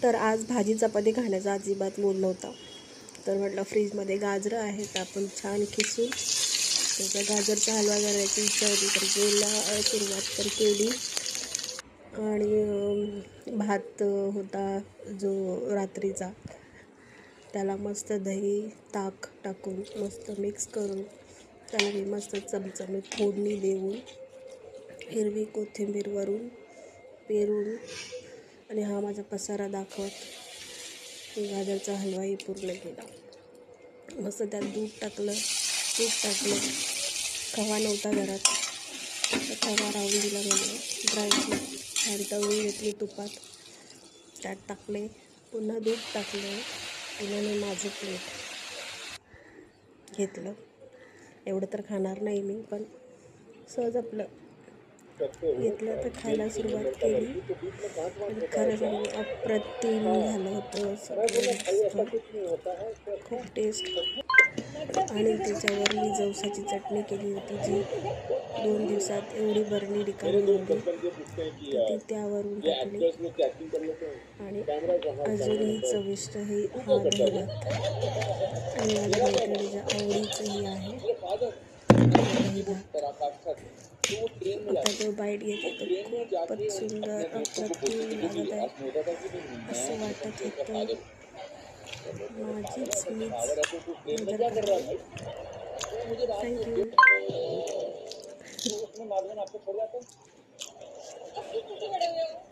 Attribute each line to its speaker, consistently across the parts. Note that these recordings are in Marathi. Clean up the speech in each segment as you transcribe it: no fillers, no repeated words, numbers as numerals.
Speaker 1: तर आज भाजी चपाती खाण्याचा अजिबात मूड नव्हता. तर म्हटलं फ्रीजमध्ये गाजरं आहेत, आपण छान खिसून त्याचा गाजरचा हलवा करायची इच्छा होती. तर गेला सुरुवात तर केली. आणि भात होता जो रात्रीचा, त्याला मस्त दही ताक टाकून मस्त मिक्स करून त्याला मी मस्त चमचमीत फोडणी देऊन हिरवी कोथिंबीर वरून पेरून आणि हा माझा पसारा दाखवत गाजरचा हलवाही पूर्ण केला. मस्त त्यात दूध टाकलं, तूप टाकलं. खवा नव्हता घरात तर खवा राहून दिला. म्हणून ड्रायफ्रूट छान तळून घेतली तुपात, त्यात टाकले. पुन्हा दूध टाकलं. पुन्हा मी माझं प्लेट घेतलं. एवढं तर खाणार नाही मी, पण सहज आपलं घेतलं तर खायला सुरुवात केली. आणि खरं सांगू, अप्रतिम झालं होतं सगळं, खूप टेस्ट. आणि त्याच्यावर मी जवसाची चटणी केली होती, जी 2 दिवसात एवढी भरणी रिकामी झाली तर ती त्यावरून टाकली. आणि अजूनही चविष्ट हे हा दहीभात आणि माझ्या मैत्रिणीच्या आवडीचंही आहे दहीभात. आता तो बाईट घेते तर खूपच सुंदर अप्रतिम लागत आहे. असं वाटत होतं माझीच मीच नजर काढली. थँक्यू.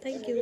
Speaker 1: थँक्यू.